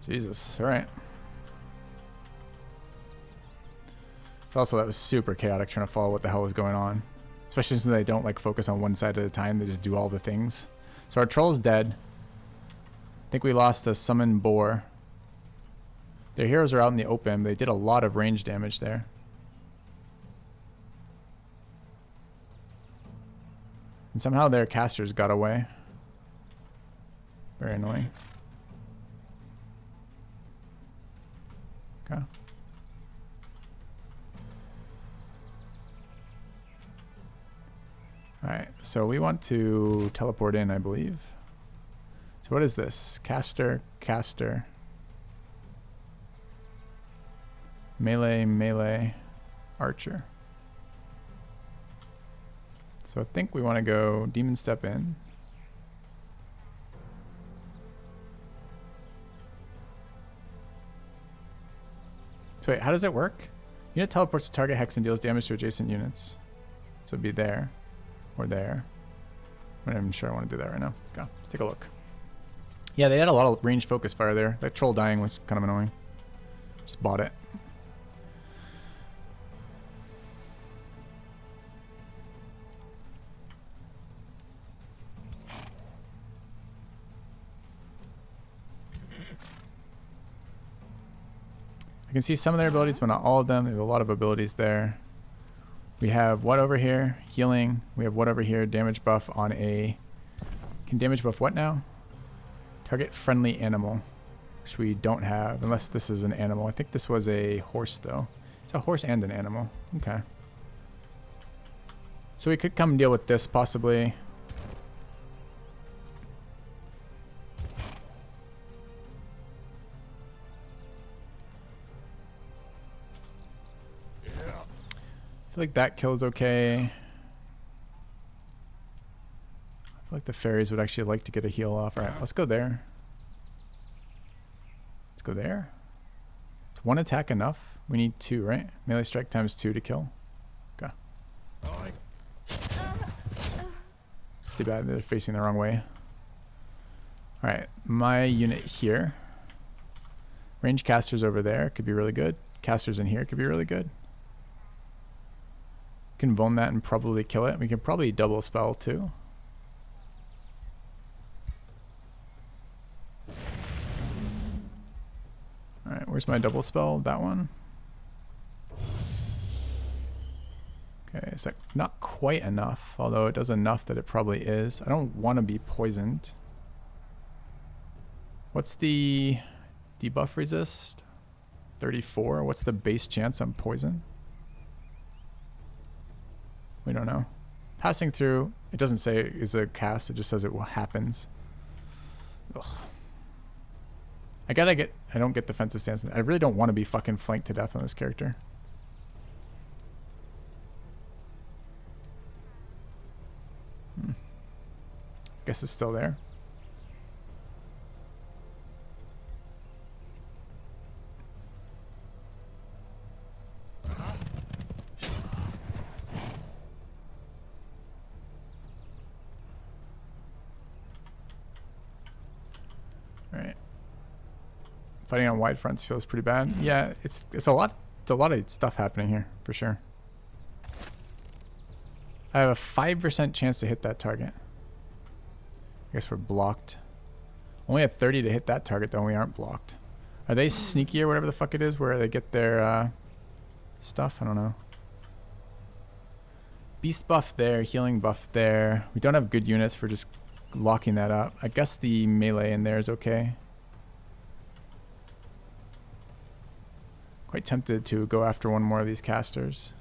Jesus. All right. Also, that was super chaotic trying to follow what the hell was going on. Especially since they don't like focus on one side at a time. They just do all the things. So our troll's dead. I think we lost a summon boar. Their heroes are out in the open. They did a lot of range damage there. And somehow their casters got away. Very annoying. Okay. Alright, so we want to teleport in, I believe. So what is this? Caster, caster. Melee, melee, archer. So I think we want to go demon step in. So wait, how does it work? Unit teleports to target hex and deals damage to adjacent units. So it'd be there. Or there. I'm not even sure I want to do that right now. Okay, let's take a look. Yeah, they had a lot of range focus fire there. That troll dying was kind of annoying. Just bought it. I can see some of their abilities, but not all of them. They have a lot of abilities there. We have what over here? Healing. We have what over here? Damage buff on a... Can damage buff what now? Target friendly animal. Which we don't have, unless this is an animal. I think this was a horse, though. It's a horse and an animal. Okay. So we could come deal with this, possibly. I feel like that kills okay. I feel like the fairies would actually like to get a heal off. Alright, let's go there. Let's go there. Is one attack enough? We need two, right? Melee strike times 2 to kill. Okay. It's too bad they're facing the wrong way. Alright, my unit here. Range casters over there could be really good. Casters in here could be really good. Can bone that and probably kill it. We can probably double spell too. Alright, where's my double spell? That one. Okay, is that not quite enough? Although it does enough that it probably is. I don't want to be poisoned. What's the debuff resist? 34. What's the base chance I'm poisoned? We don't know. Passing through, it doesn't say it's a cast, it just says it happens. Ugh. I don't get defensive stance. I really don't want to be fucking flanked to death on this character. Guess it's still there. Fighting on wide fronts feels pretty bad. Yeah, it's a lot of stuff happening here for sure. I have a 5% chance to hit that target. I guess we're blocked. Only have 30 to hit that target though, and we aren't blocked. Are they sneaky or whatever the fuck it is where they get their stuff? I don't know. Beast buff there, healing buff there. We don't have good units for just locking that up. I guess the melee in there is okay. Quite tempted to go after one more of these casters.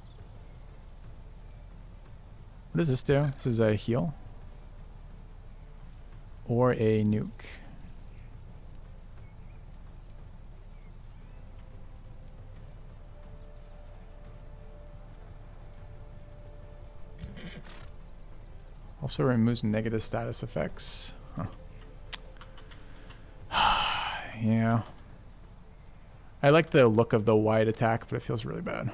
What does this do? This is a heal. Or a nuke. Also removes negative status effects. Huh. Yeah. I like the look of the wide attack, but it feels really bad.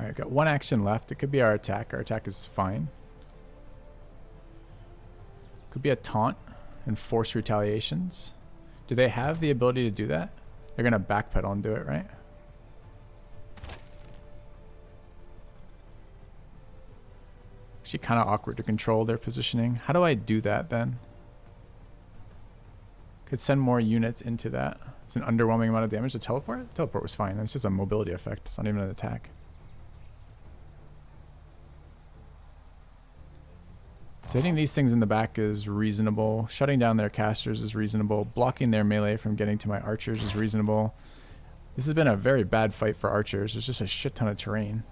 Alright, got one action left. It could be our attack. Our attack is fine. Could be a taunt and force retaliations. Do they have the ability to do that? They're going to backpedal and do it, right? Actually kind of awkward to control their positioning. How do I do that then? Could send more units into that. It's an underwhelming amount of damage to teleport. Teleport was fine. It's just a mobility effect. It's not even an attack. So hitting these things in the back is reasonable. Shutting down their casters is reasonable. Blocking their melee from getting to my archers is reasonable. This has been a very bad fight for archers. There's just a shit ton of terrain.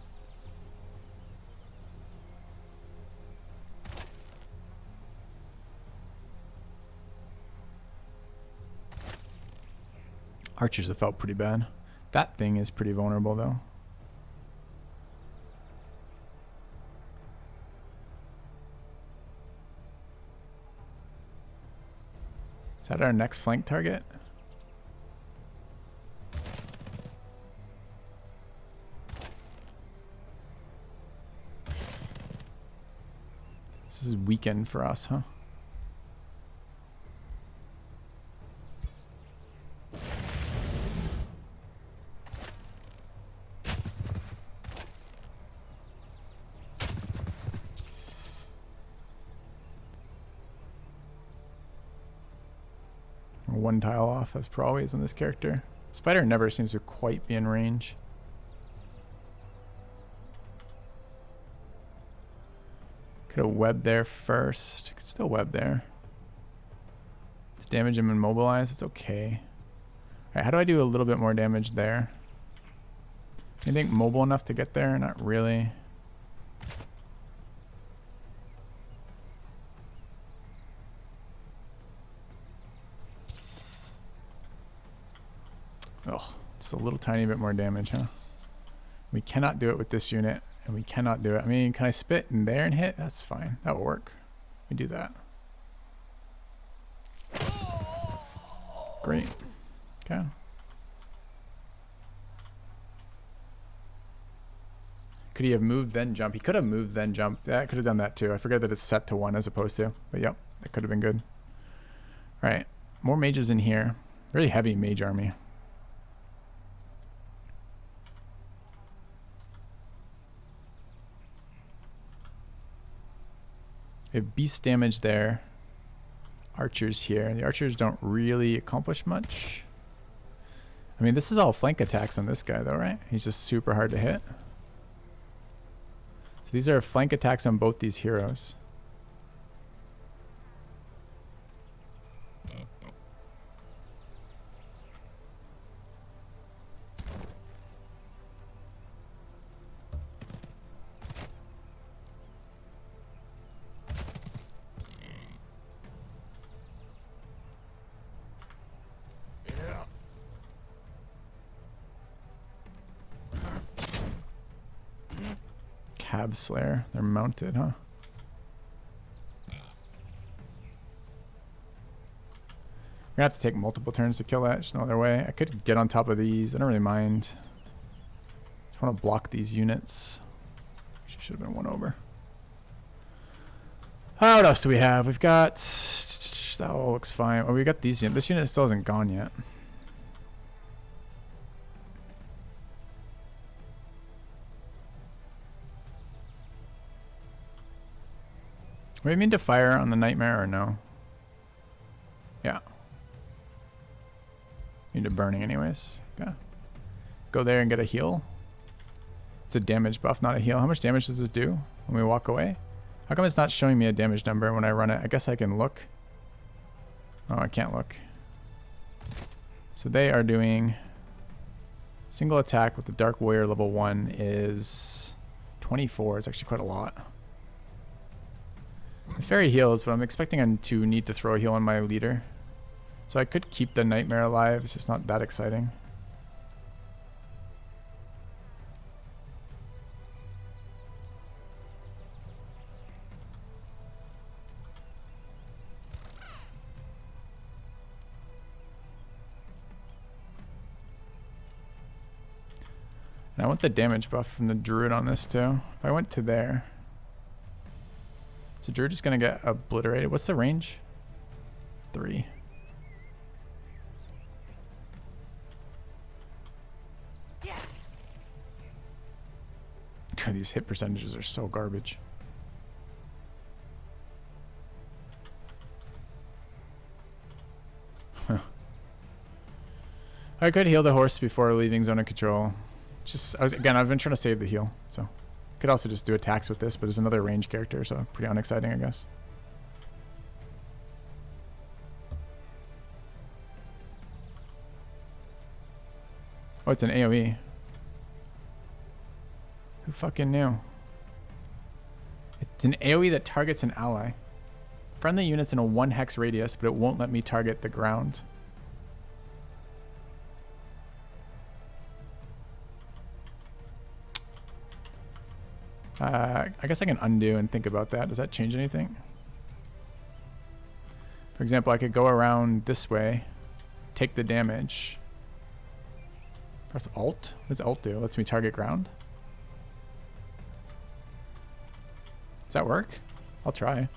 Archers have felt pretty bad. That thing is pretty vulnerable though. Is that our next flank target? This is weekend for us, huh? One tile off, as per always on this character. Spider never seems to quite be in range. Could have webbed there first. Could still web there. Let's damage him and mobilize. It's okay. Alright, how do I do a little bit more damage there? You think mobile enough to get there? Not really. Oh, just a little tiny bit more damage, huh? We cannot do it with this unit, and we cannot do it. I mean, can I spit in there and hit? That's fine. That will work. We do that. Great. Okay. Could he have moved then jump? He could have moved then jump. Yeah, I could have done that too. I forget that it's set to 1 as opposed to. But yep, that could have been good. All right, more mages in here. Really heavy mage army. We have beast damage there. Archers here. The archers don't really accomplish much. I mean, this is all flank attacks on this guy though, right? He's just super hard to hit. So these are flank attacks on both these heroes. Cab Slayer. They're mounted, huh? We're gonna have to take multiple turns to kill that. There's no other way. I could get on top of these. I don't really mind. Just want to block these units. She should have been one over. What else do we have? We've got... That all looks fine. Oh, we got these units. This unit still hasn't gone yet. Do we mean to fire on the nightmare or no? Yeah. Need to burning anyways. Okay. Go there and get a heal. It's a damage buff, not a heal. How much damage does this do when we walk away? How come it's not showing me a damage number when I run it? I guess I can look. Oh, I can't look. So they are doing single attack with the Dark Warrior level 1 is 24. It's actually quite a lot. The fairy heals, but I'm expecting him to need to throw a heal on my leader. So I could keep the nightmare alive. It's just not that exciting. And I want the damage buff from the druid on this too. If I went to there, so druid is gonna get obliterated. What's the range? 3. God, these hit percentages are so garbage. I could heal the horse before leaving zone of control. I've been trying to save the heal, so could also just do attacks with this, but it's another range character, so pretty unexciting, I guess. Oh, it's an AoE. Who fucking knew? It's an AoE that targets an ally. Friendly units in a 1 hex radius, but it won't let me target the ground. I guess I can undo and think about that. Does that change anything? For example, I could go around this way, take the damage. Press Alt? What does Alt do? It lets me target ground? Does that work? I'll try.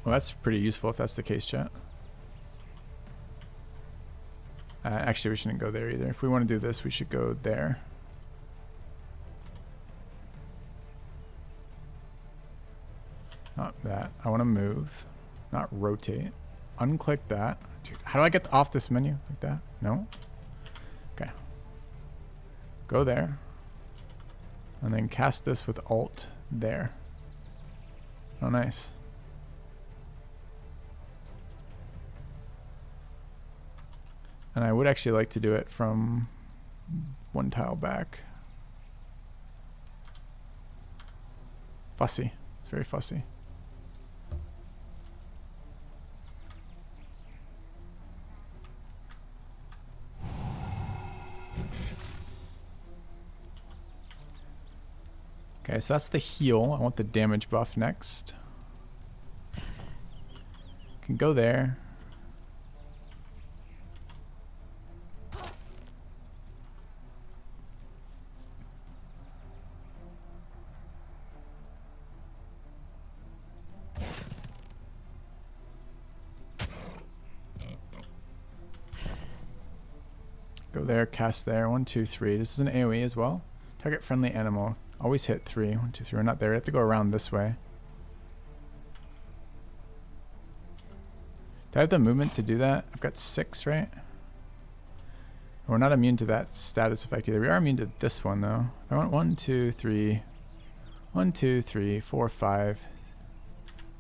Well, that's pretty useful if that's the case, chat. Actually, we shouldn't go there either. If we want to do this, we should go there. Not that. I want to move, not rotate. Unclick that. Dude, how do I get off this menu like that? No? Okay. Go there. And then cast this with Alt there. Oh, nice. And I would actually like to do it from 1 tile back. Fussy. It's very fussy. Okay, so that's the heal. I want the damage buff next. Can go there. Go there, cast there. 1, 2, 3. This is an AoE as well. Target friendly animal. Always hit 3. 1, 2, 3. We're not there. We have to go around this way. Do I have the movement to do that? I've got 6, right? We're not immune to that status effect either. We are immune to this one though. I want 1, 2, 3. 1, 2, 3, 4, 5.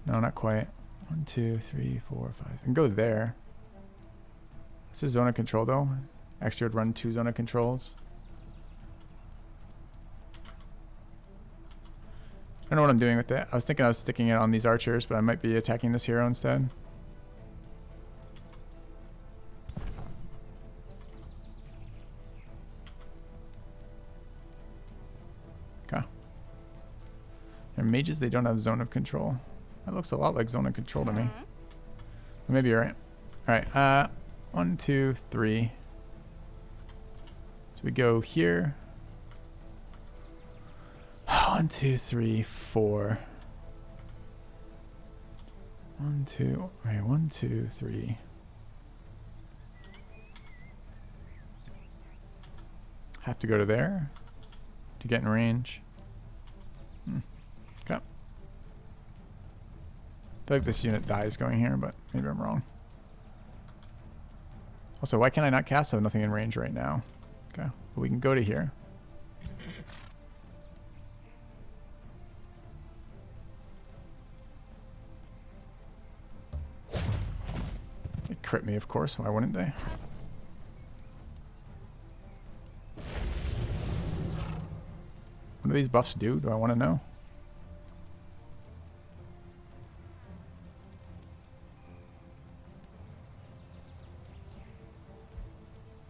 No, not quite. 1, 2, 3, 4, 5. I can go there. This is zone of control though. Actually, would run 2 zone of controls. I don't know what I'm doing with it. I was thinking I was sticking it on these archers, but I might be attacking this hero instead. Okay. They're mages, they don't have zone of control. That looks a lot like zone of control to me. But maybe you're right. Alright, 1, 2, 3. So we go here. 1, 2, 3, 4. 1, 2. Okay, 1, 2, 3. Have to go to there to get in range. Okay. I feel like this unit dies going here, but maybe I'm wrong. Also, why can I not cast? I have nothing in range right now. Okay, but we can go to here. They crit me, of course. Why wouldn't they? What do these buffs do? Do I want to know?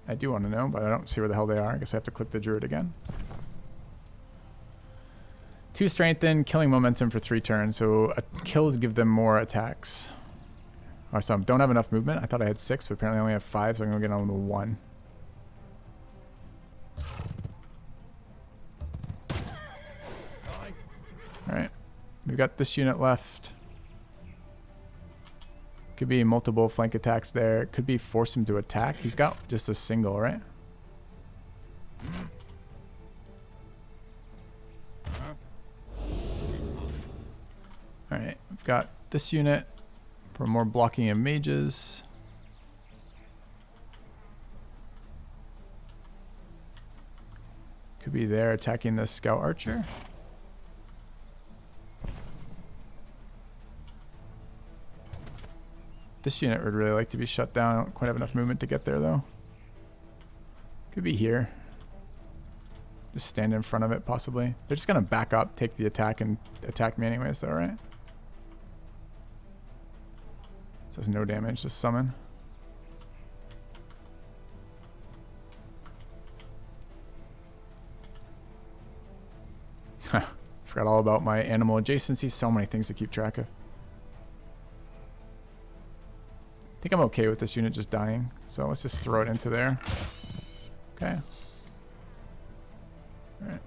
I do want to know, but I don't see where the hell they are. I guess I have to click the druid again. 2 strengthen, killing momentum for 3 turns. So kills give them more attacks. Or some don't have enough movement. I thought I had 6, but apparently I only have 5, so I'm going to get on to 1. We've got this unit left. Could be multiple flank attacks there. Could be force him to attack. He's got just a single, right? Alright, we've got this unit for more blocking of mages. Could be there attacking the scout archer. This unit would really like to be shut down. I don't quite have enough movement to get there though. Could be here. Just stand in front of it possibly. They're just gonna back up, take the attack, and attack me anyways though, right? It says no damage, just summon. Forgot all about my animal adjacency. So many things to keep track of. I think I'm okay with this unit just dying. So let's just throw it into there. Okay. Alright.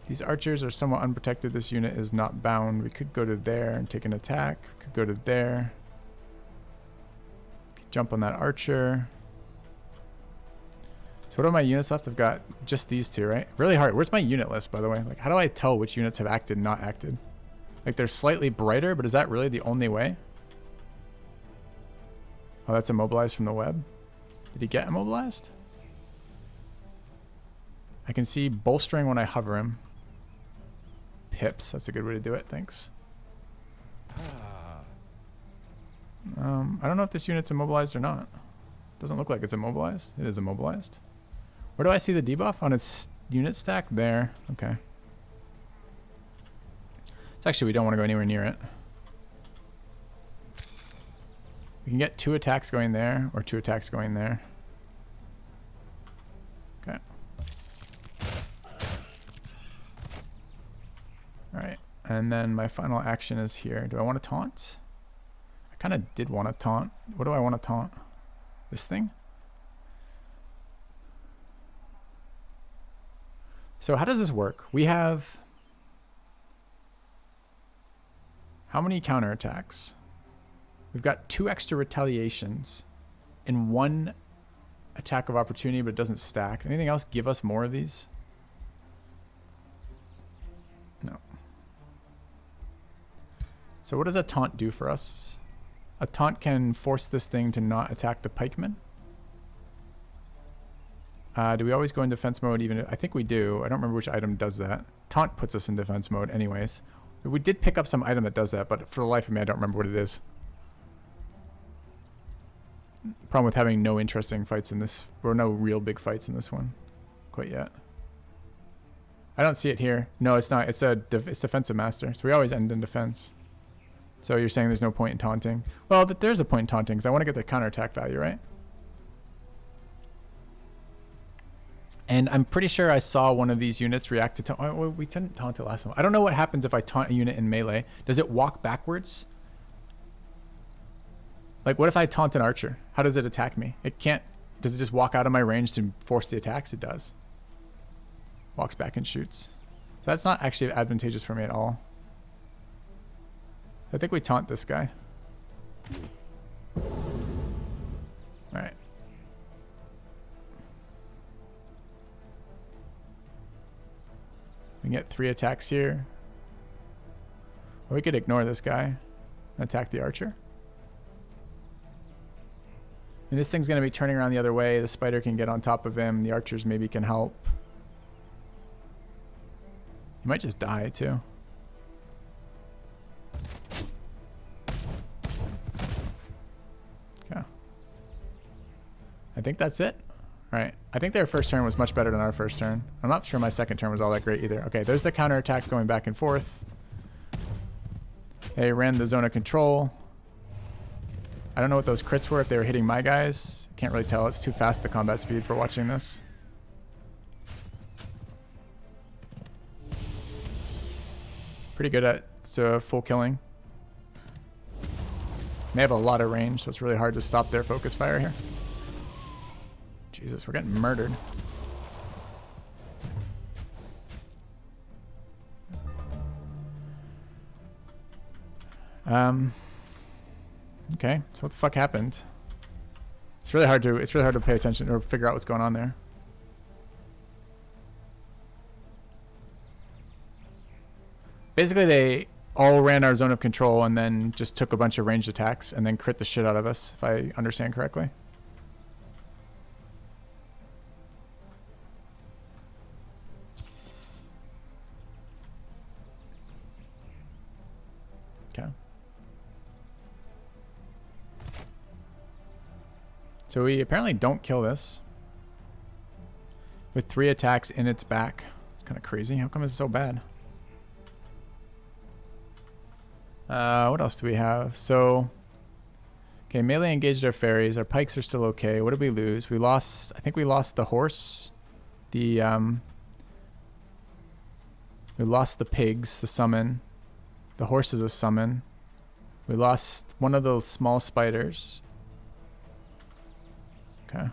These archers are somewhat unprotected. This unit is not bound. We could go to there and take an attack. Could go to there. Could jump on that archer. So what are my units left? I've got just these two, right? Really hard. Where's my unit list, by the way? Like, how do I tell which units have acted, not acted? Like, they're slightly brighter, but is that really the only way? Oh, that's immobilized from the web. Did he get immobilized? I can see bolstering when I hover him. Pips, that's a good way to do it, thanks. I don't know if this unit's immobilized or not. Doesn't look like it's immobilized. It is immobilized. Where do I see the debuff? On its unit stack? There. Okay. So actually, we don't want to go anywhere near it. We can get 2 attacks going there, or 2 attacks going there. Okay. Alright, and then my final action is here. Do I want to taunt? I kind of did want to taunt. What do I want to taunt? This thing? So how does this work? We have... how many counterattacks? We've got 2 extra retaliations and 1 attack of opportunity, but it doesn't stack. Anything else give us more of these? No. So what does a taunt do for us? A taunt can force this thing to not attack the pikemen. Do we always go in defense mode even? I think we do. I don't remember which item does that. Taunt puts us in defense mode anyways. We did pick up some item that does that, but for the life of me, I don't remember what it is. Problem with having no interesting fights in this, or no real big fights in this one quite yet. I don't see it here. No, it's not. It's it's defensive master. So we always end in defense. So you're saying there's no point in taunting? Well, there's a point in taunting because I want to get the counterattack value, right? And I'm pretty sure I saw one of these units react to taunt. Oh, we didn't taunt it last time. I don't know what happens if I taunt a unit in melee. Does it walk backwards? Like, what if I taunt an archer? How does it attack me? It can't. Does it just walk out of my range to force the attacks? It does. Walks back and shoots. So that's not actually advantageous for me at all. I think we taunt this guy. Alright. We can get 3 attacks here. Or we could ignore this guy and attack the archer. And this thing's going to be turning around the other way. The spider can get on top of him. The archers maybe can help. He might just die too. Okay. I think that's it. Alright. I think their first turn was much better than our first turn. I'm not sure my second turn was all that great either. Okay, there's the counterattack going back and forth. They ran the zone of control. I don't know what those crits were if they were hitting my guys. Can't really tell. It's too fast, the combat speed, for watching this. Pretty good at full killing. They have a lot of range, so it's really hard to stop their focus fire here. Jesus, we're getting murdered. Okay, so what the fuck happened? It's really hard to pay attention or figure out what's going on there. Basically, they all ran our zone of control and then just took a bunch of ranged attacks and then crit the shit out of us, if I understand correctly. Okay. So we apparently don't kill this. With 3 attacks in its back. It's kind of crazy. How come it's so bad? What else do we have? So, okay, melee engaged our fairies. Our pikes are still okay. What did we lose? We lost, I think we lost the horse. We lost the pigs, the summon. The horse is a summon. We lost one of the small spiders. Okay.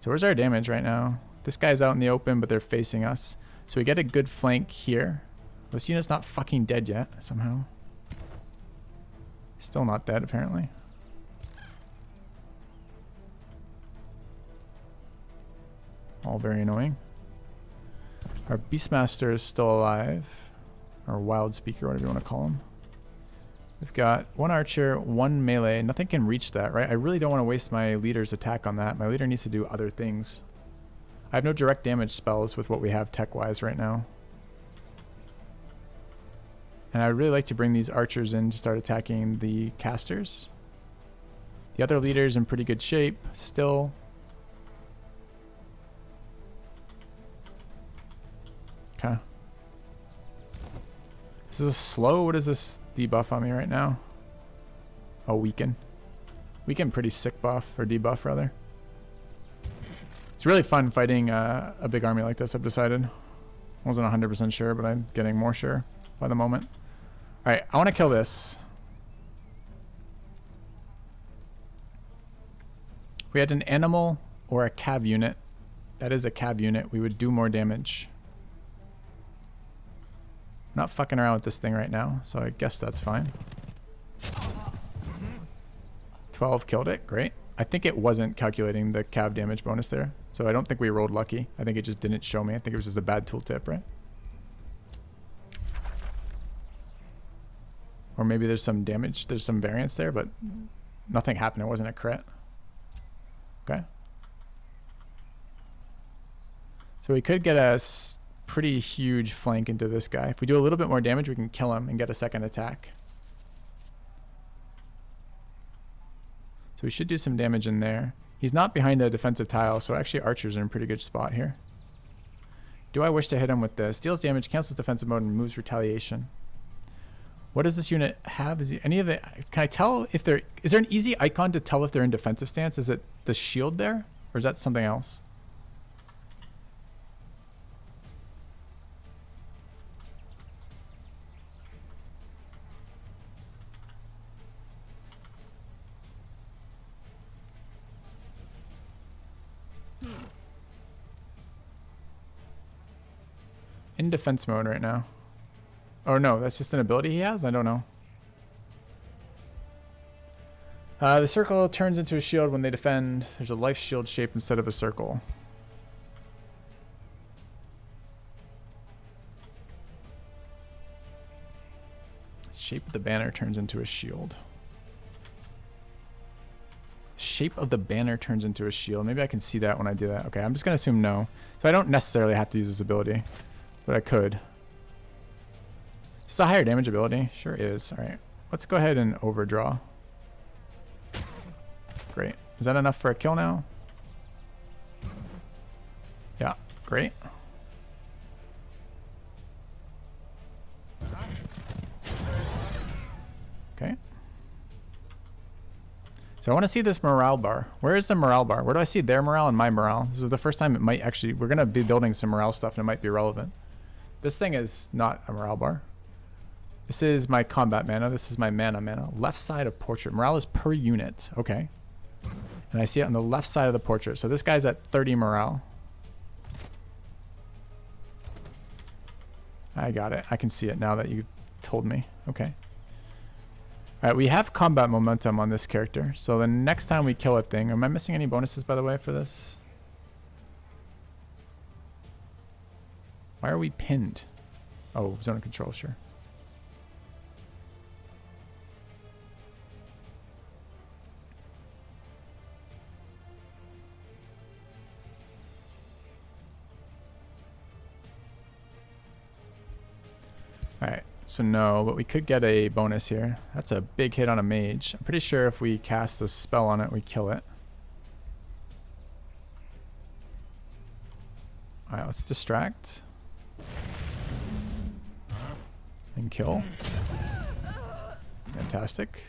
So where's our damage right now? This guy's out in the open, but they're facing us. So we get a good flank here. This unit's not fucking dead yet, somehow. Still not dead, apparently. All very annoying. Our Beastmaster is still alive. Or Wild Speaker, whatever you want to call him. We've got 1 archer, 1 melee. Nothing can reach that, right? I really don't want to waste my leader's attack on that. My leader needs to do other things. I have no direct damage spells with what we have tech-wise right now. And I'd really like to bring these archers in to start attacking the casters. The other leader's in pretty good shape still. Okay. This is a slow. What is this debuff on me right now? Oh, weaken. Weaken, pretty sick buff, or debuff rather. It's really fun fighting a big army like this, I've decided. Wasn't 100% sure, but I'm getting more sure by the moment. Alright, I want to kill this. If we had an animal or a cav unit, that is a cav unit, we would do more damage. I'm not fucking around with this thing right now, so I guess that's fine. 12 killed it, great. I think it wasn't calculating the cav damage bonus there, so I don't think we rolled lucky. I think it just didn't show me. I think it was just a bad tooltip, right? Or maybe there's some damage, there's some variance there, but nothing happened. It wasn't a crit. Okay. So we could get a pretty huge flank into this guy. If we do a little bit more damage, we can kill him and get a second attack. So we should do some damage in there. He's not behind a defensive tile, so actually archers are in a pretty good spot here. Do I wish to hit him with this? Deals damage, cancels defensive mode, and removes retaliation. What does this unit have? Is he, any of it? Can I tell if they're... Is there an easy icon to tell if they're in defensive stance? Is it the shield there? Or is that something else? In defense mode right now. Oh no, that's just an ability he has? I don't know. The circle turns into a shield when they defend. There's a life shield shape instead of a circle. Shape of the banner turns into a shield. Shape of the banner turns into a shield. Maybe I can see that when I do that. Okay, I'm just going to assume no. So I don't necessarily have to use this ability, but I could. Is this a higher damage ability? Sure is. All right, let's go ahead and overdraw. Great. Is that enough for a kill now? Yeah, great. Okay. So I want to see this morale bar. Where is the morale bar? Where do I see their morale and my morale? This is the first time it might actually... We're going to be building some morale stuff and it might be relevant. This thing is not a morale bar. This is my combat mana. This is my mana. Left side of portrait. Morale is per unit. Okay. And I see it on the left side of the portrait. So this guy's at 30 morale. I got it. I can see it now that you told me. Okay. Alright, we have combat momentum on this character. So the next time we kill a thing... Am I missing any bonuses, by the way, for this? Why are we pinned? Oh, zone of control, sure. Alright, so no, but we could get a bonus here. That's a big hit on a mage. I'm pretty sure if we cast a spell on it, we kill it. Alright, let's distract. And kill. Fantastic.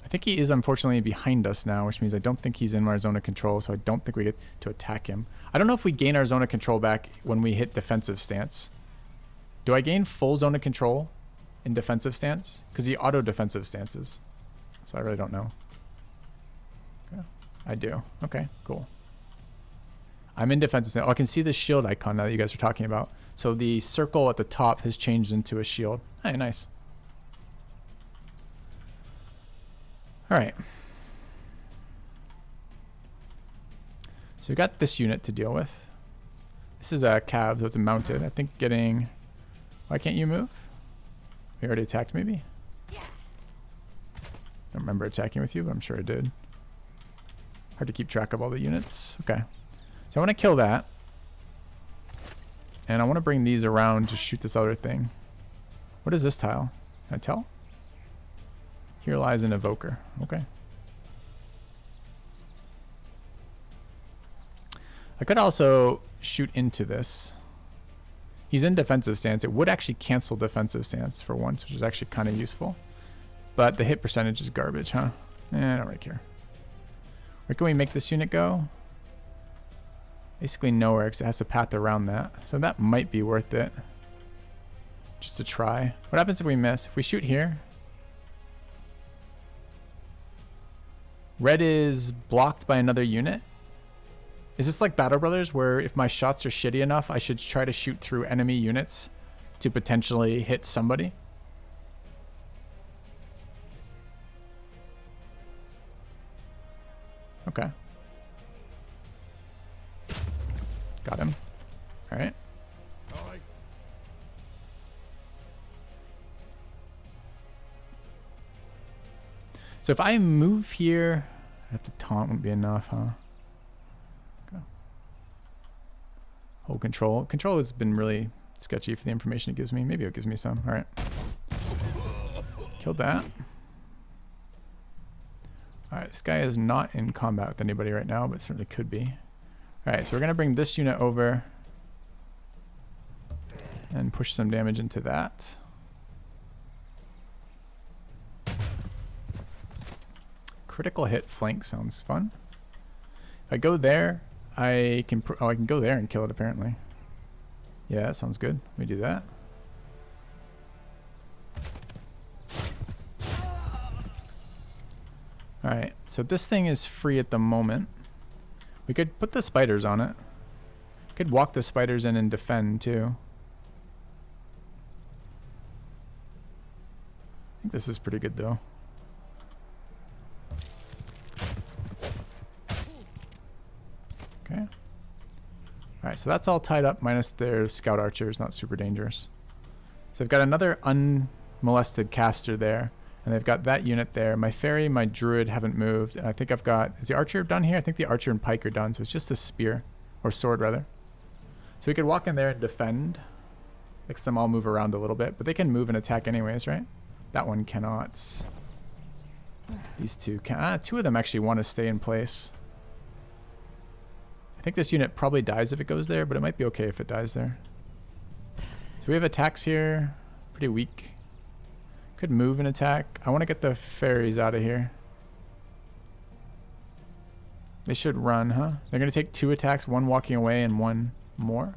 I think he is unfortunately behind us now, which means I don't think he's in our zone of control, so I don't think we get to attack him. I don't know if we gain our zone of control back when we hit defensive stance. Do I gain full zone of control in defensive stance? Because he auto-defensive stances. So I really don't know. Okay. I do. Okay, cool. I'm in defensive stance. Oh, I can see the shield icon now that you guys are talking about. So the circle at the top has changed into a shield. Hey, nice. Alright. So we got this unit to deal with. This is a cab, so it's mounted. I think getting... Why can't you move? We already attacked, maybe? Don't remember attacking with you, but I'm sure I did. Hard to keep track of all the units. Okay. So I want to kill that. And I want to bring these around to shoot this other thing. What is this tile? Can I tell? Here lies an evoker. Okay. I could also shoot into this. He's in defensive stance. It would actually cancel defensive stance for once, which is actually kind of useful. But the hit percentage is garbage, huh? I don't really care. Where can we make this unit go? Basically nowhere, because it has a path around that. So that might be worth it. Just to try. What happens if we miss? If we shoot here. Red is blocked by another unit. Is this like Battle Brothers, where if my shots are shitty enough, I should try to shoot through enemy units to potentially hit somebody? Okay. Got him. All right. So if I move here, I have to taunt, wouldn't be enough, huh? Hold control. Control has been really sketchy for the information it gives me. Maybe it gives me some. All right. Killed that. All right. This guy is not in combat with anybody right now, but certainly could be. All right. So we're going to bring this unit over and push some damage into that. Critical hit flank sounds fun. If I go there, I can go there and kill it apparently. Yeah, that sounds good. We do that. Alright, so this thing is free at the moment. We could put the spiders on it. Could walk the spiders in and defend too. I think this is pretty good though. Okay. Alright, so that's all tied up minus their scout archers, not super dangerous. So I've got another unmolested caster there, and they've got that unit there. My fairy, my druid haven't moved, and I think I've got... Is the archer done here? I think the archer and pike are done, so it's just a spear, or sword rather. So we could walk in there and defend. Make them all move around a little bit, but they can move and attack anyways, right? That one cannot. These two can... two of them actually want to stay in place. I think this unit probably dies if it goes there, but it might be okay if it dies there. So we have attacks here. Pretty weak. Could move and attack. I want to get the fairies out of here. They should run, huh? They're going to take 2 attacks, 1 walking away and 1 more.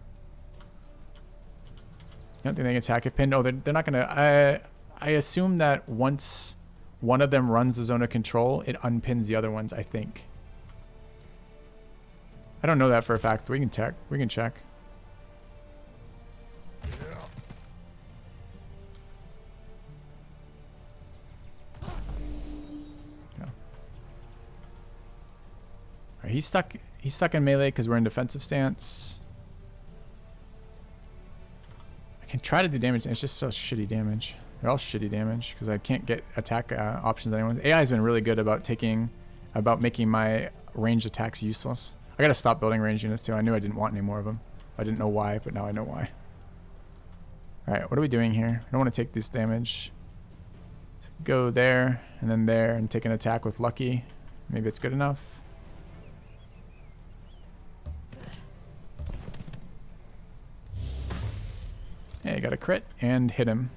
I don't think they can attack if pinned. Oh, they're not going to... I assume that once one of them runs the zone of control, it unpins the other ones, I think. I don't know that for a fact, but we can check. We can check. Right, he's stuck in melee because we're in defensive stance. I can try to do damage. It's just so shitty damage. They're all shitty damage because I can't get attack options anyone. AI has been really good about making my ranged attacks useless. I gotta stop building ranged units too. I knew I didn't want any more of them. I didn't know why, but now I know why. Alright, what are we doing here? I don't want to take this damage. Go there, and then there, and take an attack with Lucky. Maybe it's good enough. Yeah, got a crit, and hit him.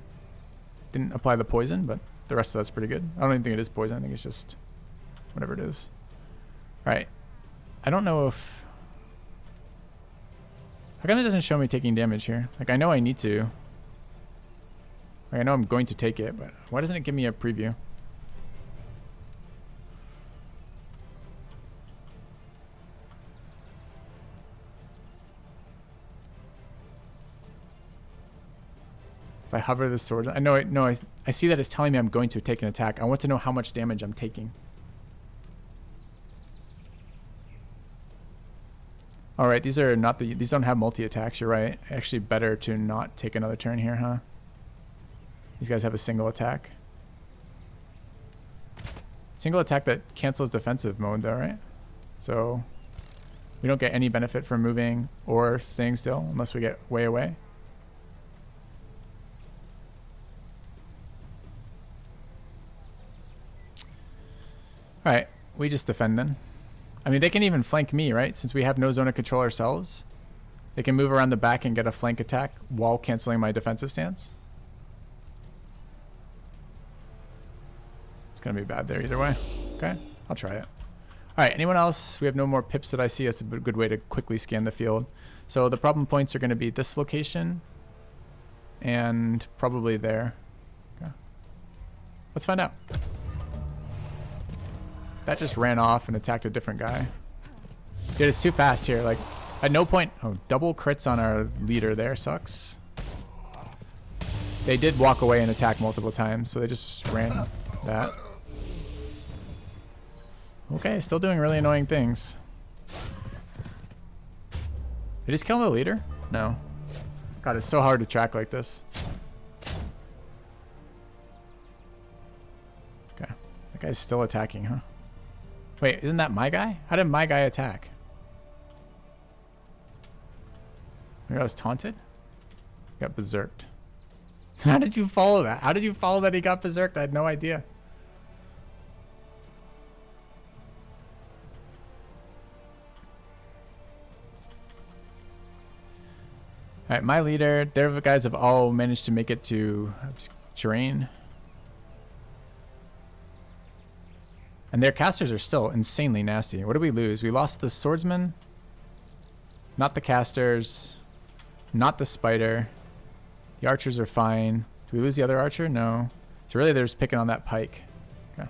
Didn't apply the poison, but the rest of that's pretty good. I don't even think it is poison. I think it's just whatever it is. Alright. I don't know if... How come it doesn't show me taking damage here? Like, I know I need to. Like, I know I'm going to take it, but why doesn't it give me a preview? If I hover the sword, I see that it's telling me I'm going to take an attack. I want to know how much damage I'm taking. All right, these don't have multi-attacks. You're right. Actually, better to not take another turn here, huh? These guys have a single attack. Single attack that cancels defensive mode, though, right? So we don't get any benefit from moving or staying still unless we get way away. All right, we just defend then. I mean, they can even flank me, right? Since we have no zone of control ourselves, they can move around the back and get a flank attack while canceling my defensive stance. It's going to be bad there either way. Okay, I'll try it. All right, anyone else? We have no more pips that I see. That's a good way to quickly scan the field. So the problem points are going to be this location and probably there. Okay. Let's find out. That just ran off and attacked a different guy. Dude, it's too fast here. Like, at no point... Oh, double crits on our leader there sucks. They did walk away and attack multiple times, so they just ran that. Okay, still doing really annoying things. Did he just kill the leader? No. God, it's so hard to track like this. Okay. That guy's still attacking, huh? Wait, isn't that my guy? How did my guy attack? Maybe I was taunted? Got berserked. How did you follow that? How did you follow that he got berserked? I had no idea. Alright, my leader, their guys have all managed to make it to terrain. And their casters are still insanely nasty. What did we lose? We lost the swordsman, not the casters, not the spider. The archers are fine. Do we lose the other archer? No. So really they're just picking on that pike. Okay.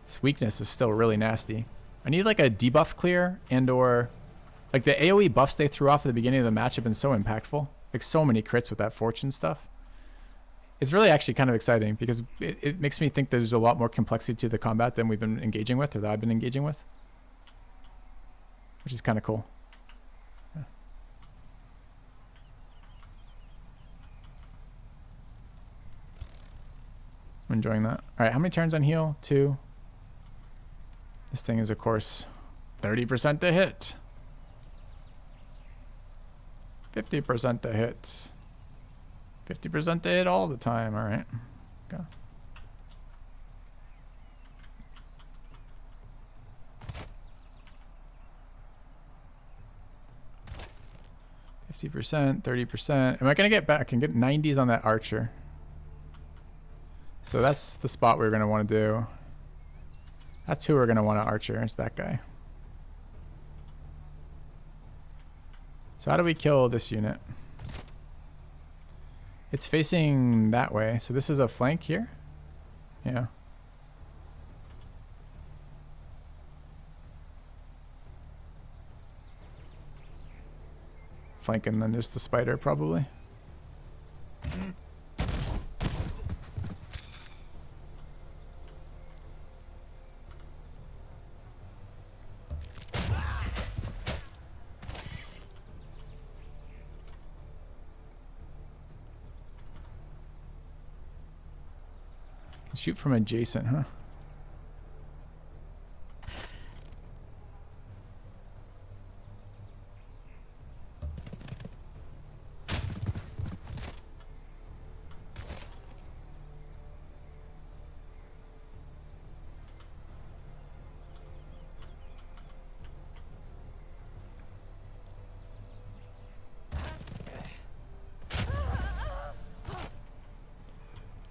This weakness is still really nasty. I need like a debuff clear and or... Like the AoE buffs they threw off at the beginning of the match have been so impactful. Like so many crits with that fortune stuff. It's really actually kind of exciting because it makes me think there's a lot more complexity to the combat than we've been engaging with or that I've been engaging with. Which is kind of cool. Yeah. I'm enjoying that. Alright, how many turns on heal? 2. This thing is, of course, 30% to hit. 50% to hit. 50% to hit all the time. All right. Okay. %, 30%. Am I gonna get back? I can get 90s on that archer. So that's the spot we're gonna want to do. That's who we're gonna want to archer. It's that guy. So how do we kill this unit? It's facing that way. So this is a flank here? Yeah. Flank and then just the spider probably. Shoot from adjacent, huh?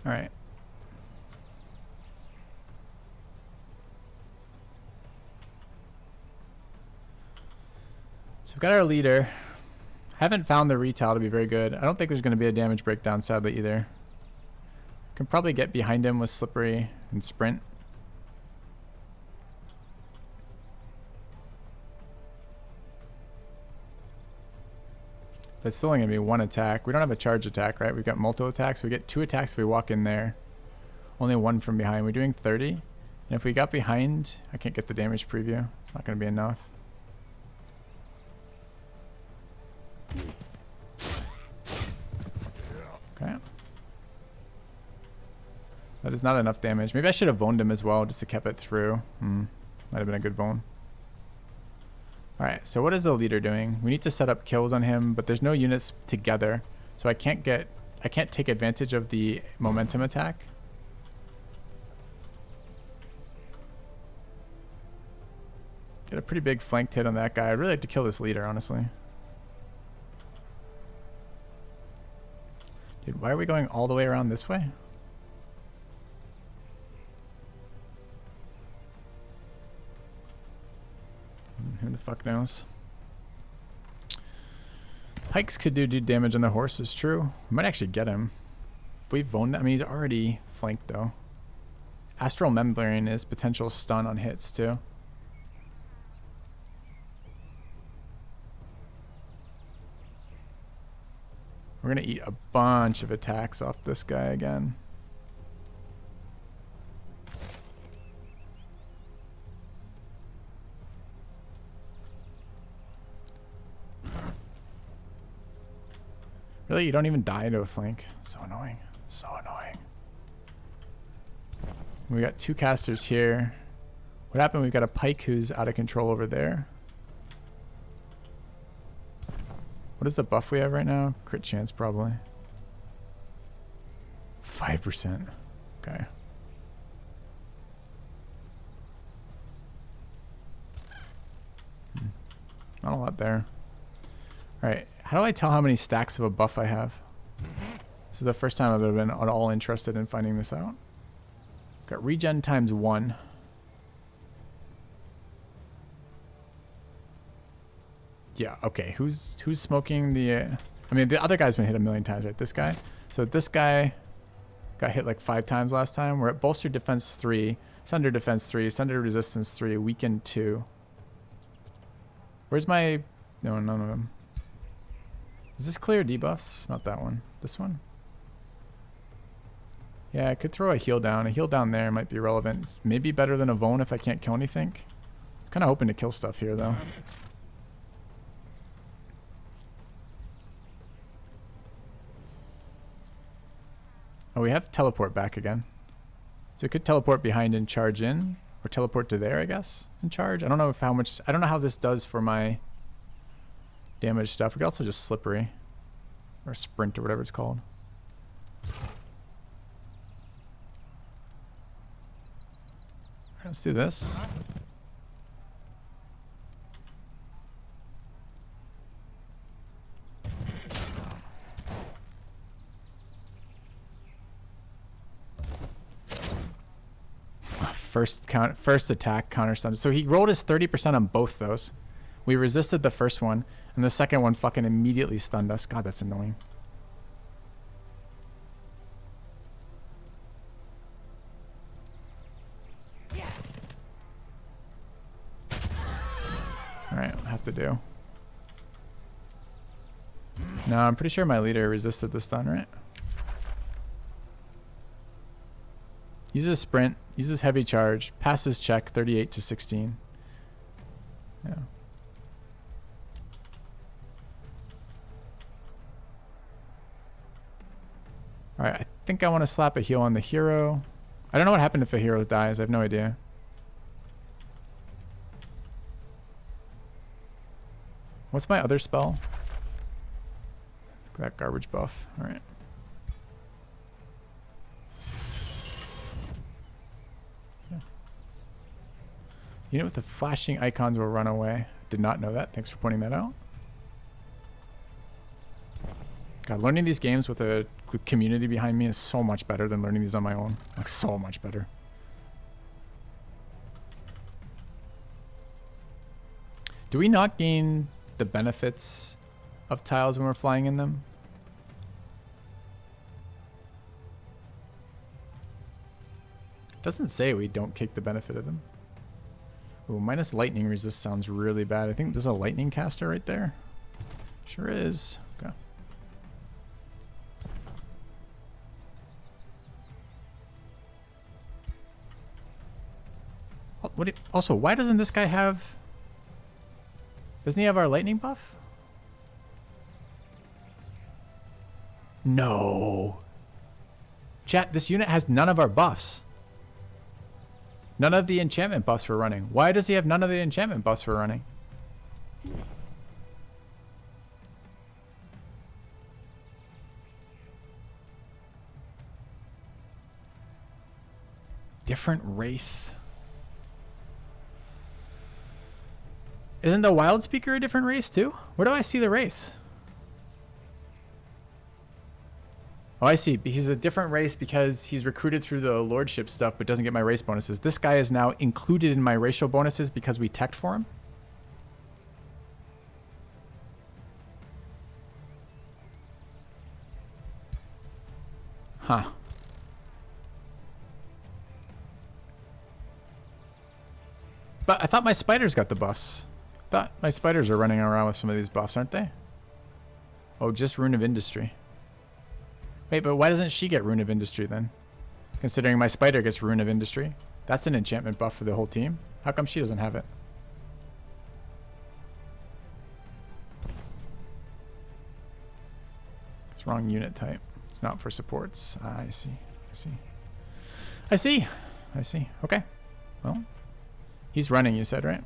All right. So we've got our leader. Haven't found the retail to be very good. I don't think there's going to be a damage breakdown, sadly, either. Can probably get behind him with slippery and sprint. That's still only going to be one attack. We don't have a charge attack, right? We've got multiple attacks. We get 2 attacks if we walk in there. Only 1 from behind. We're doing 30. And if we got behind, I can't get the damage preview. It's not going to be enough. Okay. That is not enough damage. Maybe I should have boned him as well just to keep it through. Might have been a good bone. Alright, so what is the leader doing? We need to set up kills on him, but there's no units together. So I can't take advantage of the momentum attack. Get a pretty big flanked hit on that guy. I'd really like to kill this leader, honestly. Dude, why are we going all the way around this way? Who the fuck knows? Pikes could do damage on the horse, is true. We might actually get him. If we've boned that, I mean, he's already flanked though. Astral Membrane is potential stun on hits too. We're gonna eat a bunch of attacks off this guy again. Really, you don't even die to a flank. So annoying. So annoying. We got 2 casters here. What happened? We've got a pike who's out of control over there. What is the buff we have right now? Crit chance, probably. 5%. Okay. Not a lot there. Alright, how do I tell how many stacks of a buff I have? This is the first time I've ever been at all interested in finding this out. Got regen times 1. Yeah, okay. Who's smoking the... I mean, the other guy's been hit a million times, right? This guy. So this guy got hit like 5 times last time. We're at bolster defense 3, sunder defense 3, sunder resistance 3, weaken 2. Where's my... No, none of them. Is this clear debuffs? Not that one. This one? Yeah, I could throw a heal down. A heal down there might be relevant. It's maybe better than a Vone if I can't kill anything. I'm kind of hoping to kill stuff here, though. Oh, we have teleport back again. So we could teleport behind and charge in. Or teleport to there, I guess, and charge. I don't know if how much... I don't know how this does for my damage stuff. We could also just slippery. Or sprint or whatever it's called. Alright, let's do this. First attack counter stun. So he rolled his 30% on both those. We resisted the first one, and the second one fucking immediately stunned us. God, that's annoying. Alright, I'll have to do. No, I'm pretty sure my leader resisted the stun, right? Uses sprint, uses heavy charge, passes check 38 to 16. Yeah. Alright, I think I want to slap a heal on the hero. I don't know what happened if a hero dies. I have no idea. What's my other spell? That garbage buff. Alright. Yeah. Unit with the flashing icons will run away. Did not know that. Thanks for pointing that out. God, learning these games with a community behind me is so much better than learning these on my own. Like, so much better. Do we not gain the benefits of tiles when we're flying in them? Doesn't say we don't take the benefit of them. Ooh, minus lightning resist sounds really bad. I think there's a lightning caster right there. Sure is. Okay. Also, why doesn't this guy have... Doesn't he have our lightning buff? No. Chat, this unit has none of our buffs. None of the enchantment buffs we're running. Why does he have none of the enchantment buffs we're running? Different race. Isn't the wild speaker a different race too? Where do I see the race? Oh, I see. He's a different race because he's recruited through the lordship stuff but doesn't get my race bonuses. This guy is now included in my racial bonuses because we teched for him. Huh. But I thought my spiders got the buffs. I thought my spiders are running around with some of these buffs, aren't they? Oh, just Rune of Industry. Wait, but why doesn't she get Rune of Industry then? Considering my spider gets Rune of Industry. That's an enchantment buff for the whole team. How come she doesn't have it? It's wrong unit type. It's not for supports. I see. I see. I see. I see. Okay. Well, he's running, you said, right?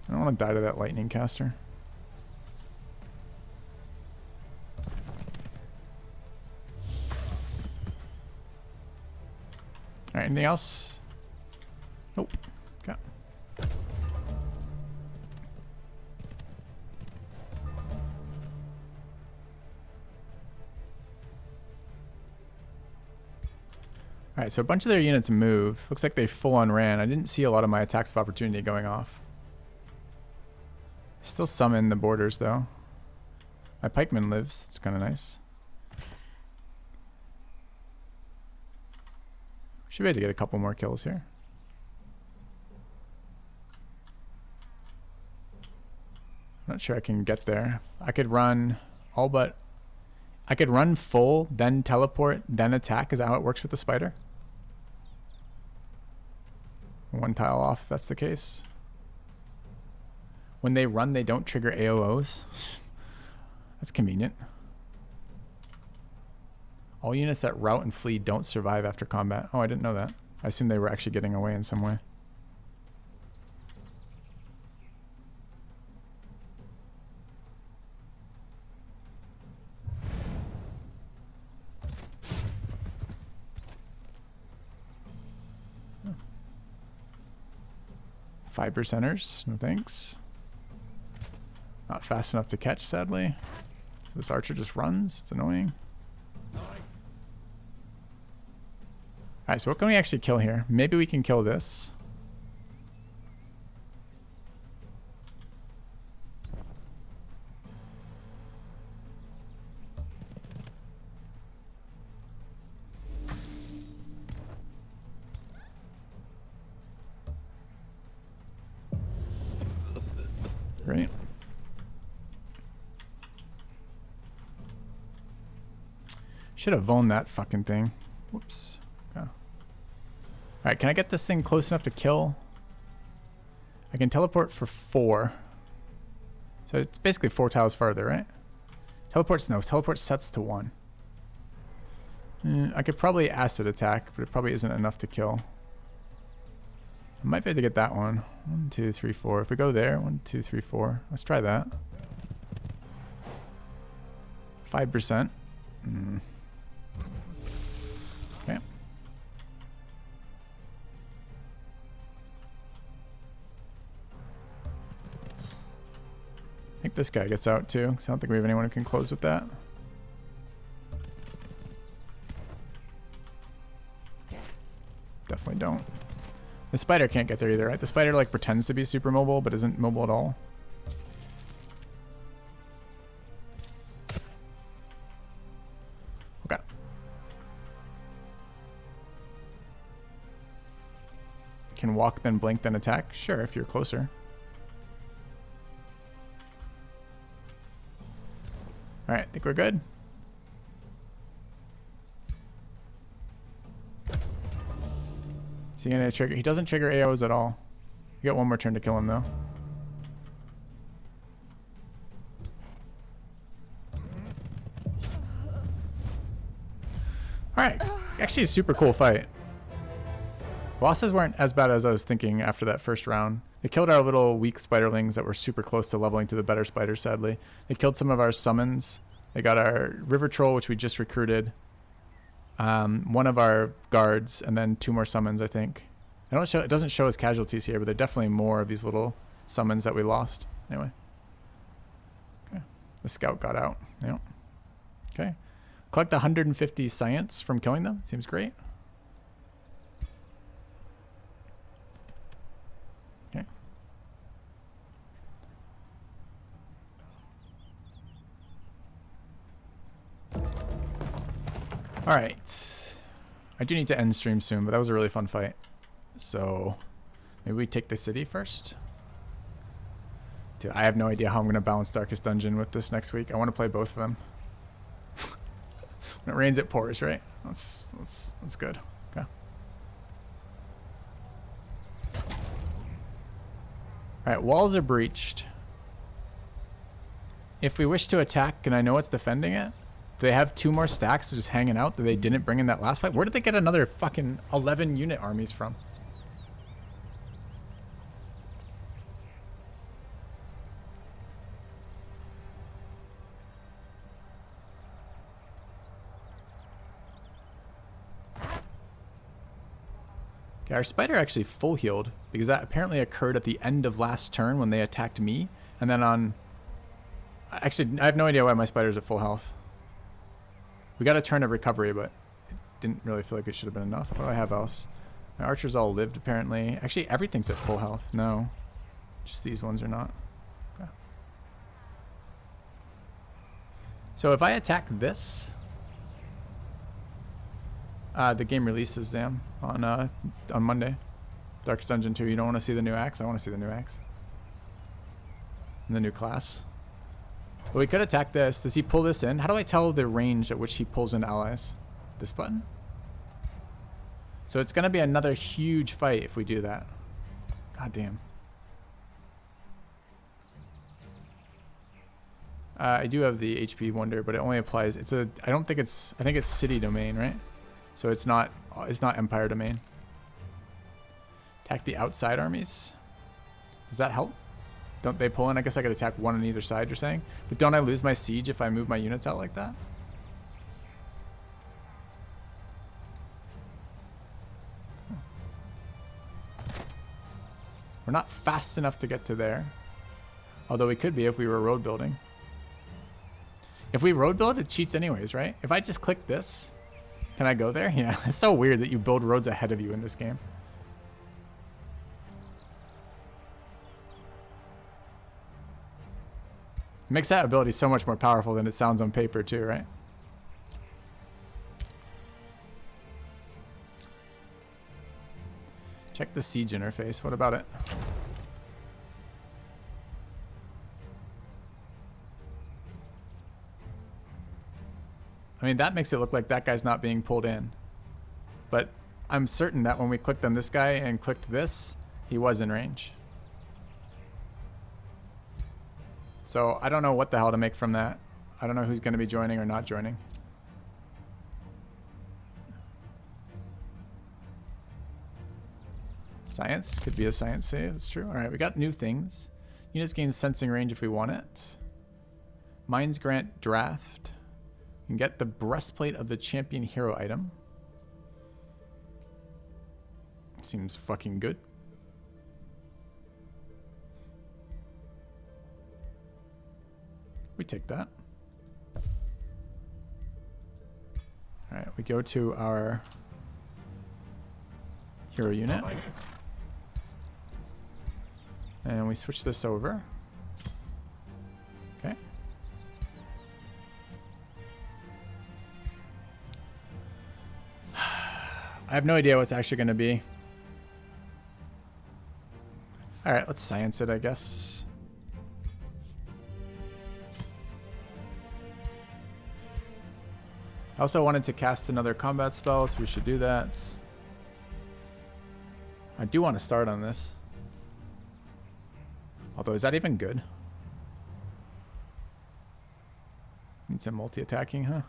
I don't want to die to that lightning caster. Alright, anything else? Nope. Okay. Alright, so a bunch of their units move. Looks like they full on ran. I didn't see a lot of my attacks of opportunity going off. Still some in the borders though. My pikeman lives. It's kind of nice. Should be able to get a couple more kills here. I'm not sure I can get there. I could run all but... I could run full, then teleport, then attack. Is that how it works with the spider? One tile off if that's the case. When they run, they don't trigger AOOs. That's convenient. All units that rout and flee don't survive after combat. Oh, I didn't know that. I assumed they were actually getting away in some way. Oh. 5%ers. No thanks. Not fast enough to catch, sadly. So this archer just runs. It's annoying. Alright, so what can we actually kill here? Maybe we can kill this. Great. Should have owned that fucking thing. Whoops. Oh. Alright, can I get this thing close enough to kill? I can teleport for 4. So it's basically 4 tiles farther, right? Teleport sets to 1. I could probably acid attack, but it probably isn't enough to kill. I might be able to get that one. 1, 2, 3, 4. If we go there, 1, 2, 3, 4. Let's try that. 5%. Okay. I think this guy gets out too, because I don't think we have anyone who can close with that. Definitely don't. The spider can't get there either, right? The spider like pretends to be super mobile, but isn't mobile at all. Okay. Can walk, then blink, then attack? Sure, if you're closer. Alright, I think we're good. Is he gonna trigger? He doesn't trigger AOs at all. You got one more turn to kill him though. Alright, actually a super cool fight. Losses weren't as bad as I was thinking after that first round. They killed our little weak spiderlings that were super close to leveling to the better spiders, sadly. They killed some of our summons. They got our river troll, which we just recruited. One of our guards, and then 2 more summons, I think. It doesn't show us casualties here, but there are definitely more of these little summons that we lost. Anyway. Okay. The scout got out. Yeah. Okay. Collect 150 science from killing them. Seems great. Okay. All right. I do need to end stream soon, but that was a really fun fight. So maybe we take the city first. Dude, I have no idea how I'm going to balance Darkest Dungeon with this next week. I want to play both of them. When it rains, it pours, right? That's good. Okay. All right, walls are breached. If we wish to attack, and I know it's defending it, do they have 2 more stacks just hanging out that they didn't bring in that last fight? Where did they get another fucking 11 unit armies from? Okay, our spider actually full healed because that apparently occurred at the end of last turn when they attacked me. And then on... Actually, I have no idea why my spider's at full health. We got a turn of recovery, but it didn't really feel like it should have been enough. What do I have else? My archers all lived, apparently. Actually, everything's at full health. No. Just these ones are not. Okay. So if I attack this... the game releases, Zam, on Monday. Darkest Dungeon 2. You don't want to see the new axe? I want to see the new axe. And the new class. But we could attack this. Does he pull this in? How do I tell the range at which he pulls in allies? This button? So it's going to be another huge fight if we do that. God damn. I do have the HP Wonder, but it only applies... I think it's city domain, right? So it's not Empire domain. Attack the outside armies. Does that help? Don't they pull in? I guess I could attack one on either side, you're saying? But don't I lose my siege if I move my units out like that? We're not fast enough to get to there. Although we could be if we were road building. If we road build, it cheats anyways, right? If I just click this, can I go there? Yeah, it's so weird that you build roads ahead of you in this game. It makes that ability so much more powerful than it sounds on paper too, right? Check the siege interface. What about it? I mean, that makes it look like that guy's not being pulled in. But I'm certain that when we clicked on this guy and clicked this, he was in range. So I don't know what the hell to make from that. I don't know who's going to be joining or not joining. Science could be a science save. That's true. All right, we got new things. Units gain sensing range if we want it. Mines grant draft. You can get the breastplate of the champion hero item. Seems fucking good. We take that. All right, we go to our hero unit. And we switch this over. Okay. I have no idea what's actually going to be. All right, let's science it, I guess. I also wanted to cast another combat spell, so we should do that. I do want to start on this. Although, is that even good? Need some multi-attacking, huh?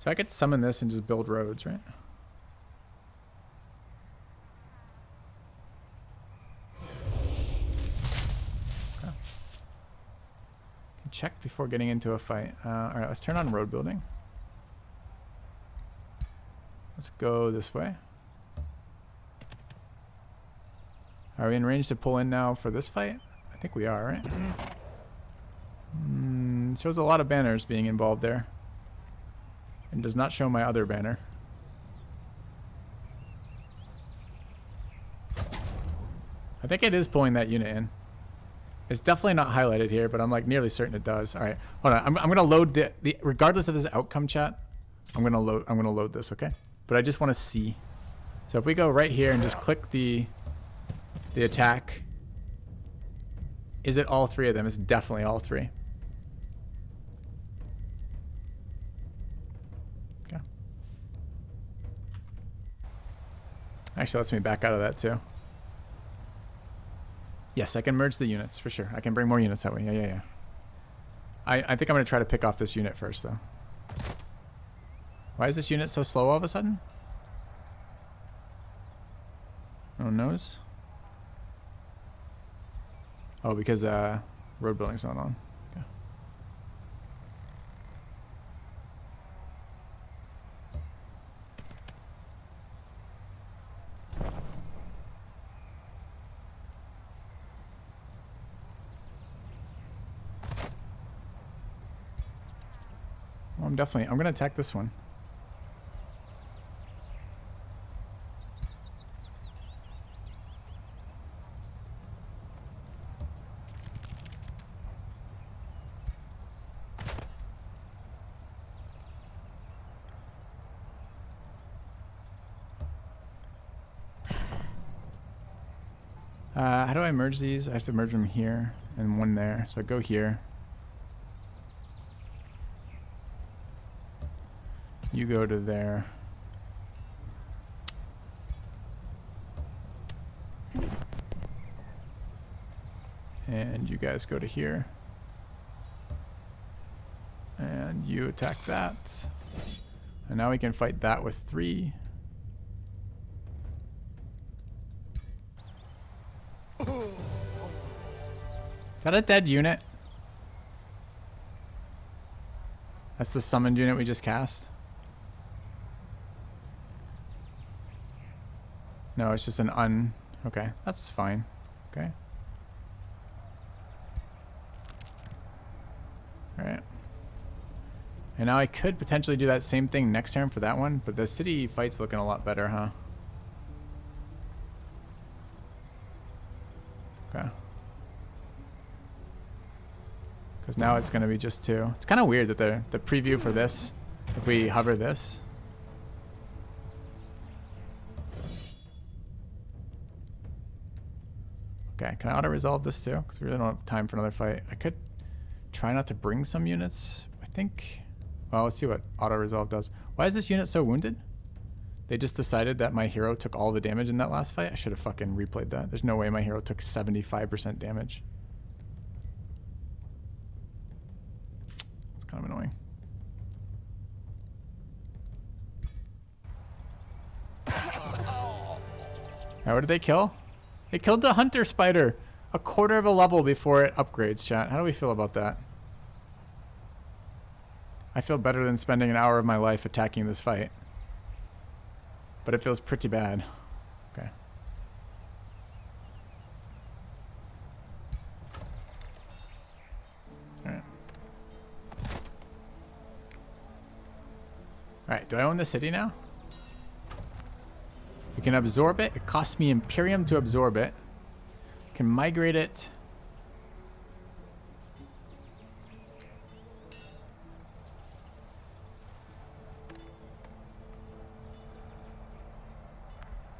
So I could summon this and just build roads, right? Okay. Check before getting into a fight. All right, let's turn on road building. Let's go this way. Are we in range to pull in now for this fight? I think we are, right? Shows a lot of banners being involved there. And does not show my other banner. I think it is pulling that unit in. It's definitely not highlighted here, but I'm like nearly certain it does. All right, hold on. I'm gonna load the regardless of this outcome, chat. I'm gonna load this, okay? But I just want to see. So if we go right here and just click the attack, is it all three of them? It's definitely all three. Okay. Actually, lets me back out of that too. Yes, I can merge the units for sure. I can bring more units that way. Yeah. I think I'm gonna try to pick off this unit first though. Why is this unit so slow all of a sudden? No one knows. Oh, because road building's not on. Okay. Well, I'm gonna attack this one. How do I merge these? I have to merge them here and one there. So I go here. You go to there. And you guys go to here. And you attack that. And now we can fight that with 3. Is that a dead unit? That's the summoned unit we just cast? No, it's just an okay, that's fine. Okay. Alright. And now I could potentially do that same thing next turn for that one, but the city fight's looking a lot better, huh? Okay. Because now it's going to be just 2. It's kind of weird that the preview for this, if we hover this. Okay, can I auto-resolve this too? Because we really don't have time for another fight. I could try not to bring some units. I think, well, let's see what auto resolve does. Why is this unit so wounded? They just decided that my hero took all the damage in that last fight. I should have fucking replayed that. There's no way my hero took 75% damage. It's kind of annoying. Now, what did they kill? They killed the hunter spider. A quarter of a level before it upgrades, chat. How do we feel about that? I feel better than spending an hour of my life attacking this fight. But it feels pretty bad. Okay. Alright. Alright, do I own the city now? We can absorb it. It costs me Imperium to absorb it. Can migrate it.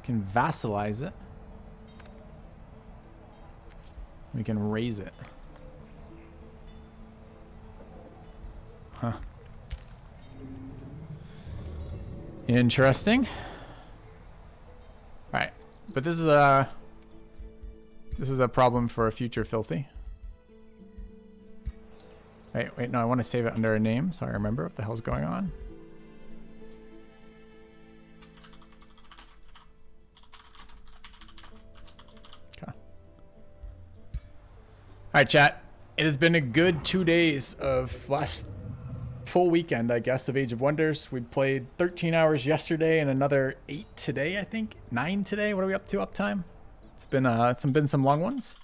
Can vassalize it. We can raise it. Huh. Interesting. All right, but this is a problem for a future filthy. Wait, no, I want to save it under a name so I remember what the hell's going on. Okay. All right, chat. It has been a good 2 days of last full weekend, I guess, of Age of Wonders. We played 13 hours yesterday and another 8 today, I think. 9 today. What are we up to uptime? It's been some long ones.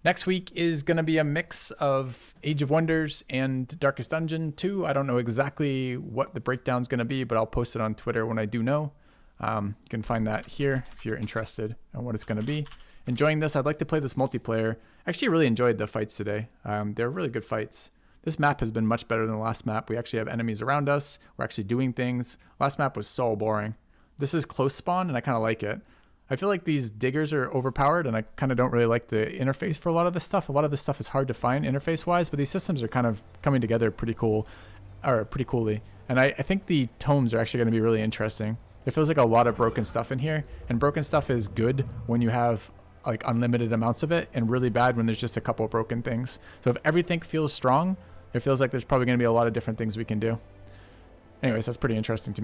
Next week is going to be a mix of Age of Wonders and Darkest Dungeon 2. I don't know exactly what the breakdown's going to be, but I'll post it on Twitter when I do know. You can find that here if you're interested in what it's going to be. Enjoying this. I'd like to play this multiplayer. Actually, really enjoyed the fights today. They're really good fights. This map has been much better than the last map. We actually have enemies around us. We're actually doing things. Last map was so boring. This is close spawn, and I kind of like it. I feel like these diggers are overpowered, and I kind of don't really like the interface for a lot of this stuff. A lot of this stuff is hard to find interface-wise, but these systems are kind of coming together pretty cool, or pretty coolly. And I think the tomes are actually going to be really interesting. It feels like a lot of broken stuff in here, and broken stuff is good when you have like unlimited amounts of it, and really bad when there's just a couple of broken things. So if everything feels strong, it feels like there's probably going to be a lot of different things we can do. Anyways, that's pretty interesting to me.